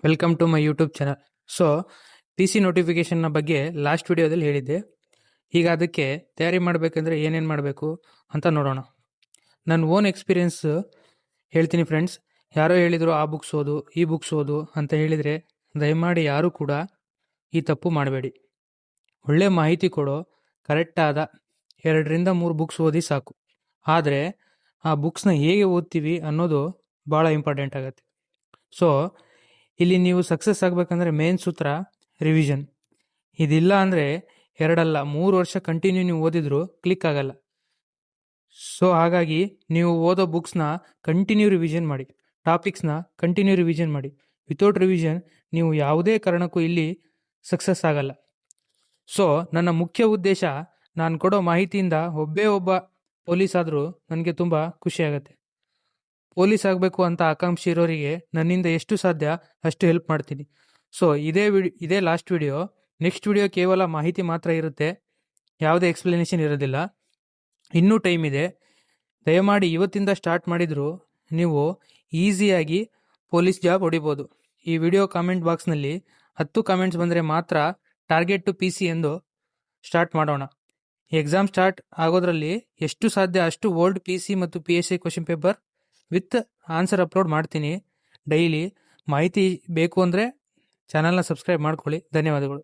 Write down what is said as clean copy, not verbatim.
Welcome to my YouTube channel. So P C ನೋಟಿಫಿಕೇಶನ್ನ ಬಗ್ಗೆ last ವಿಡಿಯೋದಲ್ಲಿ ಹೇಳಿದ್ದೆ. ಈಗ ಅದಕ್ಕೆ ತಯಾರಿ ಮಾಡಬೇಕಂದ್ರೆ ಏನೇನು ಮಾಡಬೇಕು ಅಂತ ನೋಡೋಣ. ನನ್ನ ಓನ್ ಎಕ್ಸ್ಪೀರಿಯನ್ಸ್ ಹೇಳ್ತೀನಿ ಫ್ರೆಂಡ್ಸ್. ಯಾರೋ ಹೇಳಿದರು ಆ ಬುಕ್ಸ್ ಓದು, ಈ ಬುಕ್ಸ್ ಓದು ಅಂತ ಹೇಳಿದರೆ ದಯಮಾಡಿ ಯಾರೂ ಕೂಡ ಈ ತಪ್ಪು ಮಾಡಬೇಡಿ. ಒಳ್ಳೆ ಮಾಹಿತಿ ಕೊಡೋ ಕರೆಕ್ಟಾದ 2ರಿಂದ 3 ಬುಕ್ಸ್ ಓದಿ ಸಾಕು. ಆದರೆ ಆ ಬುಕ್ಸ್ನ ಹೇಗೆ ಓದ್ತೀವಿ ಅನ್ನೋದು ಭಾಳ ಇಂಪಾರ್ಟೆಂಟ್ ಆಗುತ್ತೆ. ಸೊ ಇಲ್ಲಿ ನೀವು ಸಕ್ಸಸ್ ಆಗಬೇಕಂದ್ರೆ ಮೇನ್ ಸೂತ್ರ ರಿವಿಷನ್. ಇದಿಲ್ಲ ಅಂದರೆ 2 ಅಲ್ಲ 3 ವರ್ಷ ಕಂಟಿನ್ಯೂ ನೀವು ಓದಿದ್ರು ಕ್ಲಿಕ್ ಆಗಲ್ಲ. ಸೊ ಹಾಗಾಗಿ ನೀವು ಓದೋ ಬುಕ್ಸ್ನ ಕಂಟಿನ್ಯೂ ರಿವಿಷನ್ ಮಾಡಿ, ಟಾಪಿಕ್ಸ್ನ ಕಂಟಿನ್ಯೂ ರಿವಿಷನ್ ಮಾಡಿ. ವಿತೌಟ್ ರಿವಿಷನ್ ನೀವು ಯಾವುದೇ ಕಾರಣಕ್ಕೂ ಇಲ್ಲಿ ಸಕ್ಸಸ್ ಆಗಲ್ಲ. ಸೊ ನನ್ನ ಮುಖ್ಯ ಉದ್ದೇಶ, ನಾನು ಕೊಡೋ ಮಾಹಿತಿಯಿಂದ ಒಬ್ಬ ಪೊಲೀಸ್ ಆದರೂ ನನಗೆ ತುಂಬ ಖುಷಿ ಆಗುತ್ತೆ. ಪೊಲೀಸ್ ಆಗಬೇಕು ಅಂತ ಆಕಾಂಕ್ಷಿ ಇರೋರಿಗೆ ನನ್ನಿಂದ ಎಷ್ಟು ಸಾಧ್ಯ ಅಷ್ಟು ಹೆಲ್ಪ್ ಮಾಡ್ತೀನಿ. ಸೊ ಇದೇ ಲಾಸ್ಟ್ ವಿಡಿಯೋ. ನೆಕ್ಸ್ಟ್ ವಿಡಿಯೋ ಕೇವಲ ಮಾಹಿತಿ ಮಾತ್ರ ಇರುತ್ತೆ, ಯಾವುದೇ ಎಕ್ಸ್ಪ್ಲನೇಷನ್ ಇರೋದಿಲ್ಲ. ಇನ್ನೂ ಟೈಮ್ ಇದೆ. ದಯಮಾಡಿ ಇವತ್ತಿಂದ ಸ್ಟಾರ್ಟ್ ಮಾಡಿದರೂ ನೀವು ಈಸಿಯಾಗಿ ಪೊಲೀಸ್ ಜಾಬ್ ಹೊಡಿಬೋದು. ಈ ವಿಡಿಯೋ ಕಾಮೆಂಟ್ ಬಾಕ್ಸ್ನಲ್ಲಿ 10 ಕಾಮೆಂಟ್ಸ್ ಬಂದರೆ ಮಾತ್ರ ಟಾರ್ಗೆಟ್ ಟು PC ಎಂದು ಸ್ಟಾರ್ಟ್ ಮಾಡೋಣ. ಎಕ್ಸಾಮ್ ಸ್ಟಾರ್ಟ್ ಆಗೋದ್ರಲ್ಲಿ ಎಷ್ಟು ಸಾಧ್ಯ ಅಷ್ಟು ಓಲ್ಡ್ PC ಮತ್ತು PSI question paper with answer upload ಮಾಡ್ತೀನಿ ಡೈಲಿ. ಮಾಹಿತಿ ಬೇಕು ಅಂದರೆ ಚಾನಲ್ನ ಸಬ್ಸ್ಕ್ರೈಬ್ ಮಾಡ್ಕೊಳ್ಳಿ. ಧನ್ಯವಾದಗಳು.